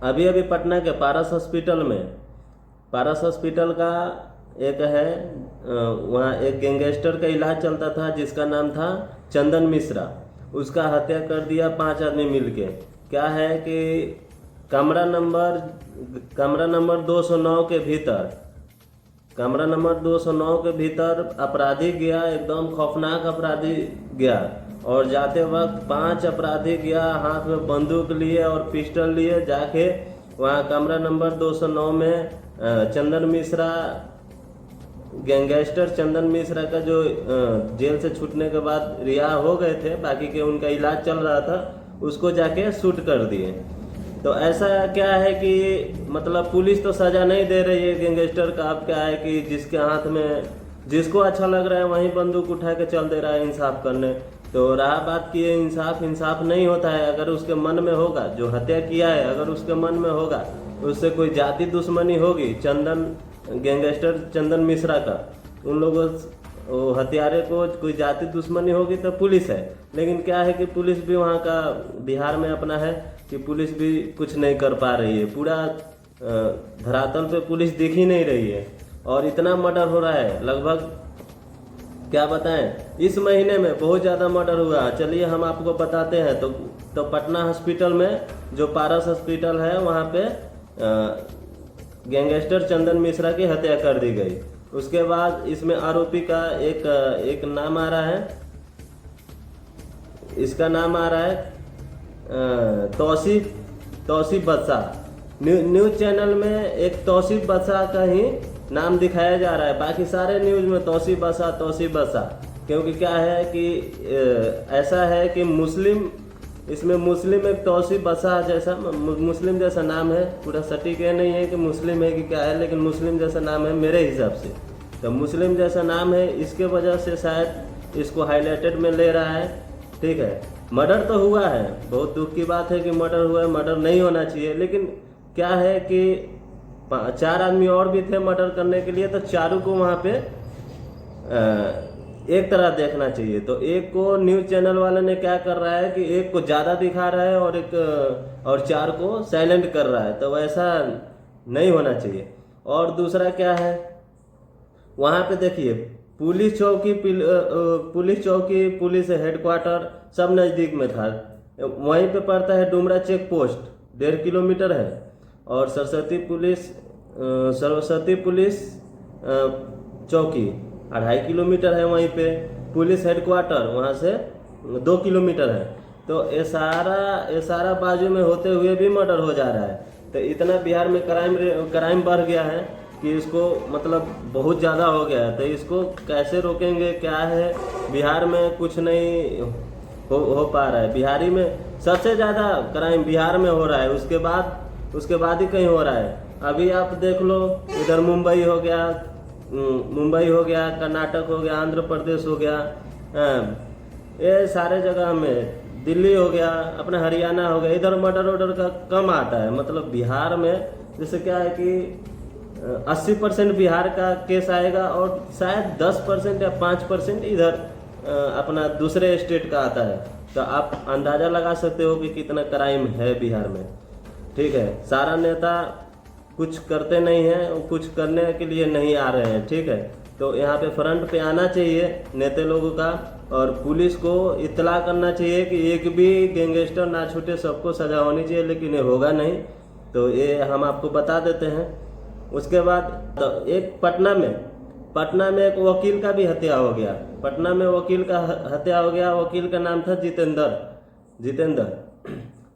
अभी पटना के पारस हॉस्पिटल में, पारस हॉस्पिटल का एक है, वहाँ एक गैंगस्टर का इलाज चलता था जिसका नाम था चंदन मिश्रा। उसका हत्या कर दिया 5 आदमी मिलके। क्या है कि कमरा नंबर 209 के भीतर, कमरा नंबर 209 के भीतर अपराधी गया, एकदम खौफनाक अपराधी गया। और जाते वक्त 5 अपराधी गया हाथ में बंदूक लिए और पिस्टल लिए, जाके वहाँ कमरा नंबर 209 में चंदन मिश्रा, गैंगस्टर चंदन मिश्रा का जो जेल से छूटने के बाद रिहा हो गए थे, बाकी के उनका इलाज चल रहा था, उसको जाके शूट कर दिए। तो ऐसा क्या है कि मतलब पुलिस तो सजा नहीं दे रही है गैंगस्टर का। अब क्या है कि जिसके हाथ में जिसको अच्छा लग रहा है वहीं बंदूक उठा के चल दे रहा है इंसाफ करने। तो रहा बात की इंसाफ नहीं होता है। अगर उसके मन में होगा, जो हत्या किया है, अगर उसके मन में होगा उससे कोई जाति दुश्मनी होगी, गैंगस्टर चंदन मिश्रा का उन लोगों हत्यारे को कोई जाति दुश्मनी होगी तो पुलिस है। लेकिन क्या है कि पुलिस भी वहाँ का बिहार में अपना है कि पुलिस भी कुछ नहीं कर पा रही है। पूरा धरातल पे पुलिस दिख ही नहीं रही है। और इतना मर्डर हो रहा है, लगभग क्या बताएं, इस महीने में बहुत ज़्यादा मर्डर हुआ। चलिए हम आपको बताते हैं। तो पटना हॉस्पिटल में, जो पारस हॉस्पिटल है, वहाँ पे गैंगस्टर चंदन मिश्रा की हत्या कर दी गई। उसके बाद इसमें आरोपी का एक नाम आ रहा है, इसका नाम आ रहा है तौसीफ बादशाह। न्यूज़ चैनल में एक तौसीफ बादशाह का ही नाम दिखाया जा रहा है, बाकी सारे न्यूज़ में तौसीफ बादशाह। क्योंकि क्या है कि ऐसा है कि इसमें मुस्लिम एक तौसीफ बादशाह जैसा मुस्लिम जैसा नाम है। पूरा सटीक ये नहीं है कि मुस्लिम है कि क्या है, लेकिन मुस्लिम जैसा नाम है मेरे हिसाब से। तो मुस्लिम जैसा नाम है, इसके वजह से शायद इसको हाईलाइटेड में ले रहा है। ठीक है, मर्डर तो हुआ है, बहुत दुख की बात है कि मर्डर हुआ है, मर्डर नहीं होना चाहिए। लेकिन क्या है कि 4 आदमी और भी थे मर्डर करने के लिए, तो चारों को वहाँ पे एक तरह देखना चाहिए। तो एक को न्यूज़ चैनल वाले ने क्या कर रहा है कि एक को ज़्यादा दिखा रहा है और 4 को साइलेंट कर रहा है। तो वैसा नहीं होना चाहिए। और दूसरा क्या है, वहाँ पे देखिए पुलिस चौकी, पुलिस हेडक्वार्टर सब नज़दीक में था। वहीं पे पड़ता है डुमरा चेक पोस्ट, 1.5 किलोमीटर है। और सरस्वती पुलिस चौकी 2.5 किलोमीटर है। वहीं पे पुलिस हेडक्वार्टर वहाँ से 2 किलोमीटर है। तो ये सारा बाजू में होते हुए भी मर्डर हो जा रहा है। तो इतना बिहार में क्राइम बढ़ गया है कि इसको मतलब बहुत ज़्यादा हो गया है। तो इसको कैसे रोकेंगे, क्या है, बिहार में कुछ नहीं हो पा रहा है। बिहारी में सबसे ज़्यादा क्राइम बिहार में हो रहा है, उसके बाद ही कहीं हो रहा है। अभी आप देख लो, इधर मुंबई हो गया, कर्नाटक हो गया, आंध्र प्रदेश हो गया, ये सारे जगह में, दिल्ली हो गया, अपना हरियाणा हो गया, इधर मर्डर का कम आता है। मतलब बिहार में जैसे क्या है कि 80% बिहार का केस आएगा और शायद 10% या 5% इधर अपना दूसरे स्टेट का आता है। तो आप अंदाज़ा लगा सकते हो कि कितना क्राइम है बिहार में। ठीक है, सारा नेता कुछ करते नहीं हैं और कुछ करने के लिए नहीं आ रहे हैं। ठीक है, तो यहाँ पे फ्रंट पे आना चाहिए नेता लोगों का, और पुलिस को इत्तला करना चाहिए कि एक भी गैंगस्टर ना छूटे, सबको सजा होनी चाहिए। लेकिन ये होगा नहीं, तो ये हम आपको बता देते हैं। उसके बाद तो एक पटना में एक वकील का भी हत्या हो गया। पटना में वकील का हत्या हो गया। वकील का नाम था जितेंद्र।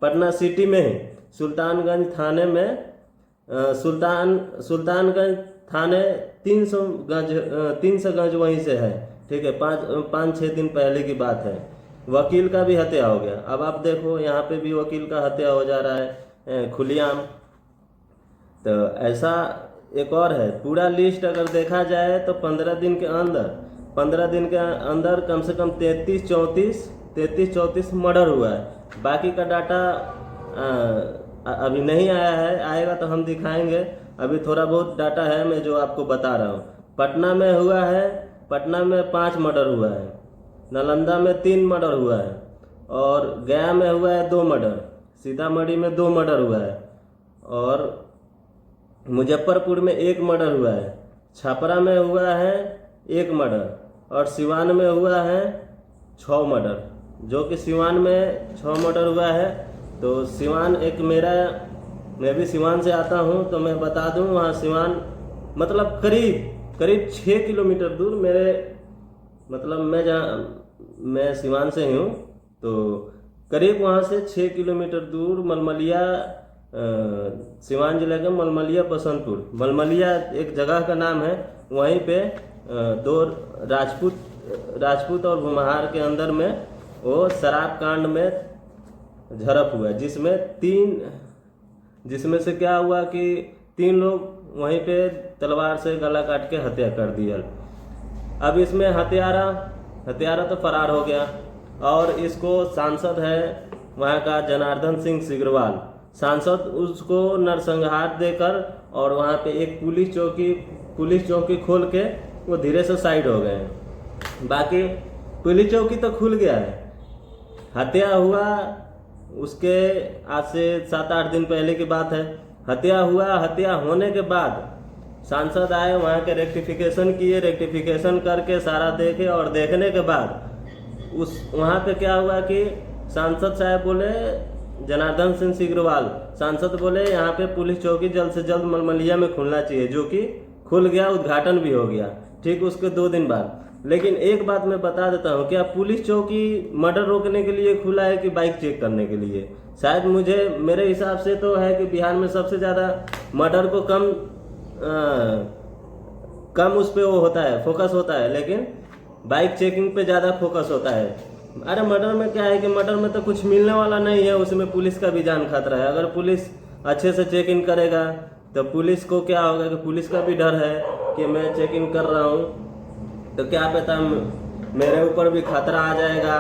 पटना सिटी में ही सुल्तानगंज थाने में, सुल्तानगंज थाने 300 गज वहीं से है। ठीक है, 5-6 दिन पहले की बात है। वकील का भी हत्या हो गया। अब आप देखो यहाँ पे भी वकील का हत्या हो जा रहा है खुलेआम। तो ऐसा एक और है, पूरा लिस्ट अगर देखा जाए तो 15 दिन के अंदर कम से कम 33-34 मर्डर हुआ है। बाकी का डाटा अभी नहीं आया है, आएगा तो हम दिखाएंगे। अभी थोड़ा बहुत डाटा है मैं जो आपको बता रहा हूँ। पटना में हुआ है, पटना में 5 मर्डर हुआ है, नालंदा में 3 मर्डर हुआ है, और गया में हुआ है 2 मर्डर, सीतामढ़ी में 2 मर्डर हुआ है, और मुजफ्फरपुर में 1 मर्डर हुआ है, छपरा में हुआ है 1 मर्डर, और सिवान में हुआ है 6 मर्डर। जो कि सिवान में 6 मर्डर हुआ है। तो सिवान एक मैं भी सिवान से आता हूँ, तो मैं बता दूँ वहाँ सिवान मतलब करीब 6 किलोमीटर दूर मतलब मैं सिवान से ही हूँ, तो करीब वहाँ से 6 किलोमीटर दूर मलमलिया, सिवान जिले का मलमलिया बसंतपुर, मलमलिया एक जगह का नाम है। वहीं पे 2 राजपूत और भूमहार के अंदर में वो शराब कांड में झड़प हुआ, जिसमें से क्या हुआ कि 3 लोग वहीं पे तलवार से गला काट के हत्या कर दिया। अब इसमें हत्यारा तो फरार हो गया, और इसको सांसद है वहाँ का जनार्दन सिंह सिग्रीवाल, सांसद उसको नरसंहार देकर और वहाँ पे एक पुलिस चौकी खोल के वो धीरे से साइड हो गए। बाकी पुलिस चौकी तो खुल गया है, हत्या हुआ उसके आज से 7-8 दिन पहले की बात है। हत्या होने के बाद सांसद आए, वहाँ के रेक्टिफिकेशन करके सारा देखे, और देखने के बाद वहाँ पे क्या हुआ कि सांसद साहब बोले, जनार्दन सिंह सिग्रीवाल सांसद बोले यहाँ पे पुलिस चौकी जल्द से जल्द मलमलिया में खुलना चाहिए, जो कि खुल गया, उद्घाटन भी हो गया ठीक उसके 2 दिन बाद। लेकिन एक बात मैं बता देता हूँ, क्या पुलिस चौकी मर्डर रोकने के लिए खुला है कि बाइक चेक करने के लिए? शायद मेरे हिसाब से तो है कि बिहार में सबसे ज़्यादा मर्डर को कम उस पे वो होता है, फोकस होता है, लेकिन बाइक चेकिंग पे ज़्यादा फोकस होता है। अरे मर्डर में क्या है कि मर्डर में तो कुछ मिलने वाला नहीं है, उसमें पुलिस का भी जान खतरा है। अगर पुलिस अच्छे से चेक इन करेगा तो पुलिस को क्या होगा कि पुलिस का भी डर है कि मैं चेक इन कर रहा हूँ तो क्या पता मेरे ऊपर भी खतरा आ जाएगा।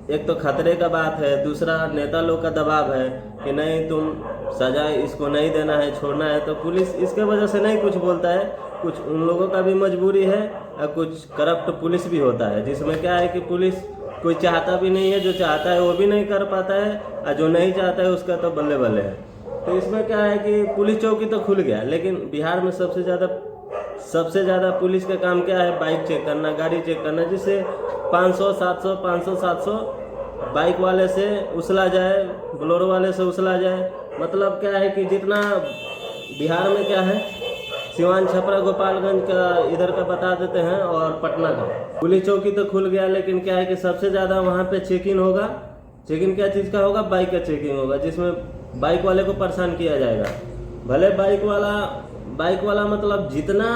एक तो खतरे का बात है, दूसरा नेता लोग का दबाव है कि नहीं तुम सजा इसको नहीं देना है, छोड़ना है, तो पुलिस इसके वजह से नहीं कुछ बोलता है। कुछ उन लोगों का भी मजबूरी है और कुछ करप्ट पुलिस भी होता है, जिसमें क्या है कि पुलिस कोई चाहता भी नहीं है, जो चाहता है वो भी नहीं कर पाता है, और जो नहीं चाहता है उसका तो बल्ले बल्ले है। तो इसमें क्या है कि पुलिस चौकी तो खुल गया, लेकिन बिहार में सबसे ज़्यादा पुलिस का काम क्या है? बाइक चेक करना, गाड़ी चेक करना, जिससे 500-700 बाइक वाले से उछला जाए, बोलेरो वाले से उछला जाए। मतलब क्या है कि जितना बिहार में क्या है, सिवान, छपरा, गोपालगंज का इधर का बता देते हैं, और पटना का पुलिस चौकी तो खुल गया, लेकिन क्या है कि सबसे ज़्यादा वहाँ पे चेकिंग होगा। चेकिंग क्या चीज़ का होगा? बाइक का चेकिंग होगा, जिसमें बाइक वाले को परेशान किया जाएगा। भले बाइक वाला मतलब जितना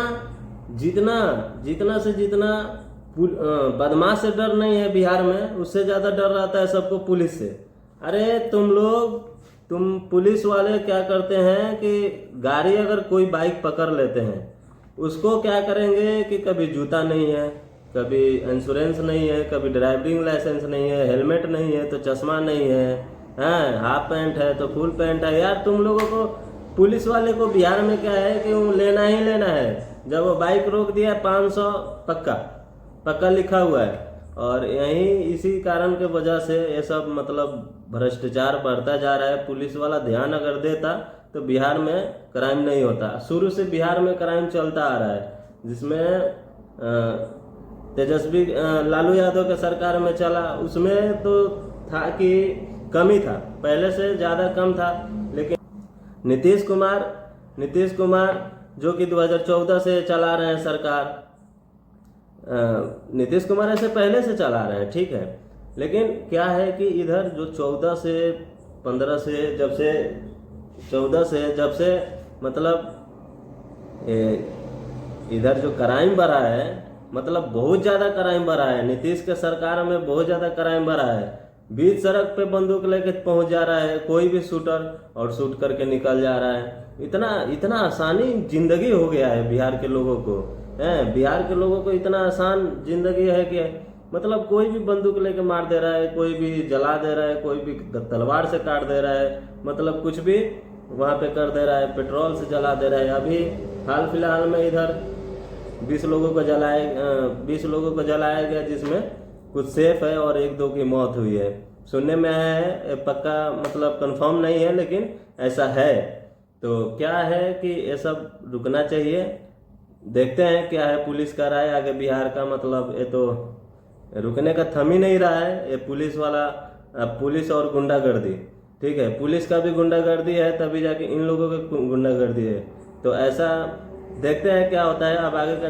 बदमाश से डर नहीं है बिहार में, उससे ज़्यादा डर रहता है सबको पुलिस से। अरे तुम पुलिस वाले क्या करते हैं कि गाड़ी अगर कोई बाइक पकड़ लेते हैं, उसको क्या करेंगे कि कभी जूता नहीं है, कभी इंश्योरेंस नहीं है, कभी ड्राइविंग लाइसेंस नहीं है, हेलमेट नहीं है तो चश्मा नहीं है, हाफ पैंट है तो फुल पैंट है। यार तुम लोगों को, पुलिस वाले को बिहार में क्या है कि वो लेना ही लेना है। जब वो बाइक रोक दिया 500 पक्का लिखा हुआ है, और इसी कारण के वजह से ये सब मतलब भ्रष्टाचार बढ़ता जा रहा है। पुलिस वाला ध्यान अगर देता तो बिहार में क्राइम नहीं होता। शुरू से बिहार में क्राइम चलता आ रहा है, जिसमें तेजस्वी लालू यादव के सरकार में चला, उसमें तो था कि कम ही था, पहले से ज़्यादा कम था। लेकिन नीतीश कुमार जो कि 2014 से चला रहे हैं सरकार, नीतीश कुमार ऐसे पहले से चला रहे हैं, ठीक है। लेकिन क्या है कि इधर जो 14 से 15 से जब से मतलब इधर जो क्राइम बढ़ा है, मतलब बहुत ज़्यादा क्राइम बढ़ा है। नीतीश के सरकार में बहुत ज़्यादा क्राइम बढ़ा है। बीच सड़क पे बंदूक लेके पहुंच जा रहा है कोई भी शूटर, और शूट करके निकल जा रहा है। इतना आसानी जिंदगी हो गया है बिहार के लोगों को, बिहार के लोगों को इतना आसान जिंदगी है कि मतलब कोई भी बंदूक लेके मार दे रहा है, कोई भी जला दे रहा है, कोई भी तलवार से काट दे रहा है, मतलब कुछ भी वहाँ पे कर दे रहा है, पेट्रोल से जला दे रहा है। अभी हाल फिलहाल में इधर 20 लोगों को जलाया गया, जिसमें कुछ सेफ है और 1-2 की मौत हुई है। सुनने में आया है, ये पक्का मतलब कंफर्म नहीं है लेकिन ऐसा है। तो क्या है कि ये सब रुकना चाहिए। देखते हैं क्या है पुलिस का राय आगे। बिहार का मतलब ये तो रुकने का थम ही नहीं रहा है, ये पुलिस वाला पुलिस और गुंडागर्दी। ठीक है, पुलिस का भी गुंडागर्दी है तभी जाके इन लोगों की गुंडागर्दी है। तो ऐसा देखते हैं क्या होता है अब आगे का।